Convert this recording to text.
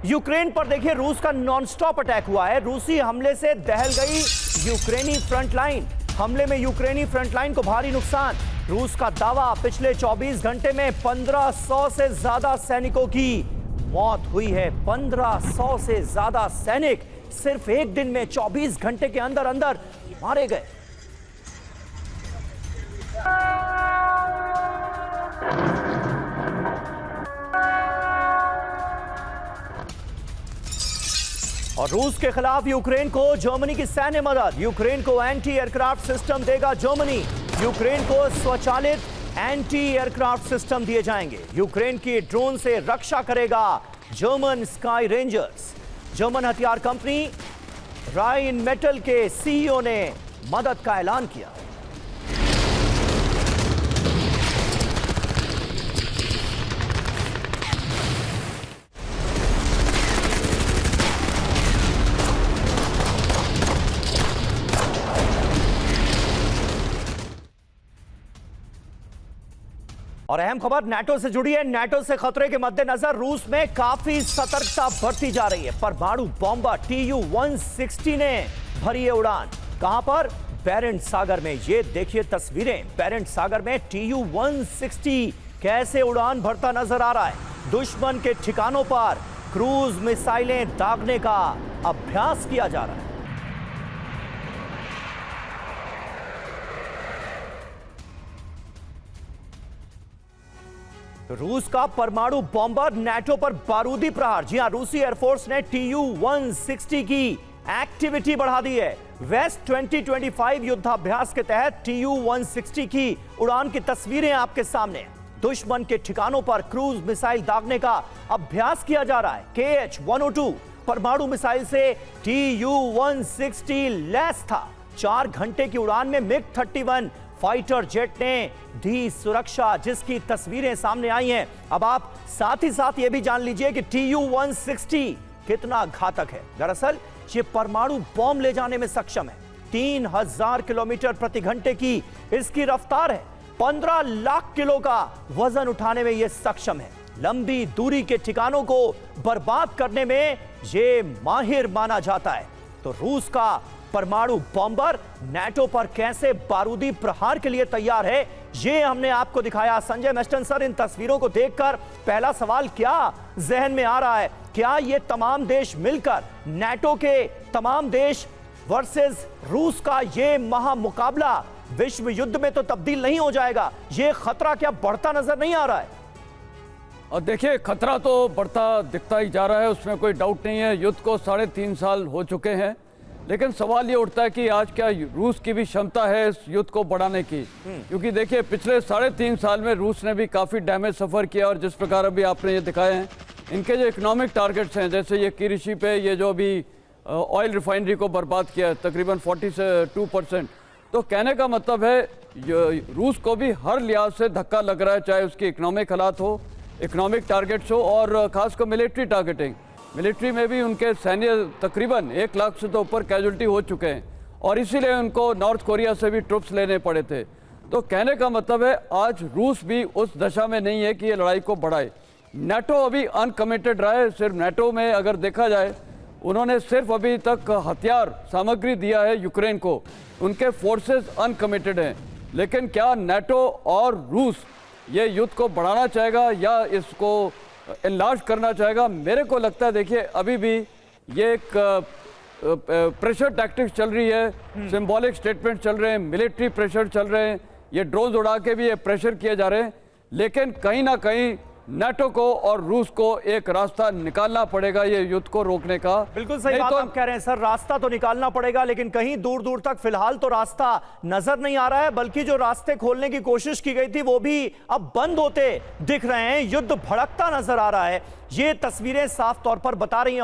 Ukraine पर देखिए रूस का नॉनस्टॉप अटैक हुआ है। रूसी हमले से दहल गई यूक्रेनी फ्रंट लाइन। हमले में यूक्रेनी फ्रंट लाइन को भारी नुकसान। रूस का दावा, पिछले 24 घंटे में 1500 से ज्यादा सैनिकों की मौत हुई है। 1500 से ज्यादा सैनिक सिर्फ एक दिन में 24 घंटे के अंदर अंदर मारे गए। और रूस के खिलाफ यूक्रेन को जर्मनी की सैन्य मदद। यूक्रेन को एंटी एयरक्राफ्ट सिस्टम देगा जर्मनी। यूक्रेन को स्वचालित एंटी एयरक्राफ्ट सिस्टम दिए जाएंगे। यूक्रेन की ड्रोन से रक्षा करेगा जर्मन स्काई रेंजर्स। जर्मन हथियार कंपनी राइन मेटल के सीईओ ने मदद का ऐलान किया। और अहम खबर नाटो से जुड़ी है। नाटो से खतरे के मद्देनजर रूस में काफी सतर्कता बरती जा रही है। परमाणु बॉम्बर TU-160 ने भरी है उड़ान। कहां पर? बैरेंट सागर में। ये देखिए तस्वीरें। बैरेंट सागर में TU-160 कैसे उड़ान भरता नजर आ रहा है। दुश्मन के ठिकानों पर क्रूज मिसाइलें दागने का अभ्यास किया जा रहा है। रूस का परमाणु बॉम्बर नाटो पर बारूदी प्रहार। जी हां, रूसी एयरफोर्स ने TU-160 की एक्टिविटी बढ़ा दी है। वेस्ट 2025 युद्धाभ्यास के तहत TU-160 की उड़ान की तस्वीरें आपके सामने। दुश्मन के ठिकानों पर क्रूज मिसाइल दागने का अभ्यास किया जा रहा है। KH-102 परमाणु मिसाइल से TU-160 लैस था। 4 घंटे की उड़ान में MiG-31 फाइटर जेट ने दी सुरक्षा, जिसकी तस्वीरें सामने आई हैं। अब आप साथ ही साथ यह भी जान लीजिए कि TU-160 कितना घातक है। दरअसल ये परमाणु बॉम्ब ले जाने में सक्षम है। 3000 किलोमीटर प्रति घंटे की इसकी रफ्तार है। 15 लाख किलो का वजन उठाने में यह सक्षम है। लंबी दूरी के ठिकानों को बर्बाद करने में यह माहिर माना जाता है। तो रूस का परमाणु बॉम्बर नाटो पर कैसे बारूदी प्रहार के लिए तैयार है, यह हमने आपको दिखाया। संजय मेस्टन सर, इन तस्वीरों को देखकर पहला सवाल क्या जहन में आ रहा है? क्या ये तमाम देश मिलकर, नाटो के तमाम देश वर्सेस रूस का ये महामुकाबला विश्व युद्ध में तो तब्दील नहीं हो जाएगा? ये खतरा क्या बढ़ता नजर नहीं आ रहा है? और देखिए, खतरा तो बढ़ता दिखता ही जा रहा है, उसमें कोई डाउट नहीं है। युद्ध को 3.5 साल हो चुके हैं, लेकिन सवाल ये उठता है कि आज क्या रूस की भी क्षमता है इस युद्ध को बढ़ाने की? क्योंकि देखिए, पिछले 3.5 साल में रूस ने भी काफ़ी डैमेज सफ़र किया। और जिस प्रकार अभी आपने ये दिखाए हैं, इनके जो इकोनॉमिक टारगेट्स हैं, जैसे ये किरिशी पे ये जो अभी ऑयल रिफाइनरी को बर्बाद किया है तकरीबन 42%, तो कहने का मतलब है रूस को भी हर लिहाज से धक्का लग रहा है, चाहे उसकी इकोनॉमिक हालात हो, इकोनॉमिक टारगेट्स हो, और ख़ासकर मिलिट्री टारगेटिंग। मिलिट्री में भी उनके सैन्य तकरीबन 1 लाख से तो ऊपर कैजुअल्टी हो चुके हैं, और इसीलिए उनको नॉर्थ कोरिया से भी ट्रुप्स लेने पड़े थे। तो कहने का मतलब है आज रूस भी उस दशा में नहीं है कि ये लड़ाई को बढ़ाए। नाटो अभी अनकमिटेड रहा है। सिर्फ नाटो में अगर देखा जाए, उन्होंने सिर्फ अभी तक हथियार सामग्री दिया है यूक्रेन को, उनके फोर्सेस अनकमिटेड हैं। लेकिन क्या नाटो और रूस ये युद्ध को बढ़ाना चाहेगा या इसको एनलार्ज करना चाहेगा? मेरे को लगता है, देखिए, अभी भी ये एक प्रेशर टैक्टिक्स चल रही है, सिंबॉलिक स्टेटमेंट चल रहे हैं, मिलिट्री प्रेशर चल रहे हैं, ये ड्रोन उड़ा के भी ये प्रेशर किए जा रहे हैं। लेकिन कहीं ना कहीं नाटो को और रूस को एक रास्ता निकालना पड़ेगा ये युद्ध को रोकने का। बिल्कुल सही बात आप कह रहे हैं सर, रास्ता तो निकालना पड़ेगा, लेकिन कहीं दूर दूर तक फिलहाल तो रास्ता नजर नहीं आ रहा है। बल्कि जो रास्ते खोलने की कोशिश की गई थी वो भी अब बंद होते दिख रहे हैं। युद्ध भड़कता नजर आ रहा है। ये तस्वीरें साफ तौर पर बता रही हैं।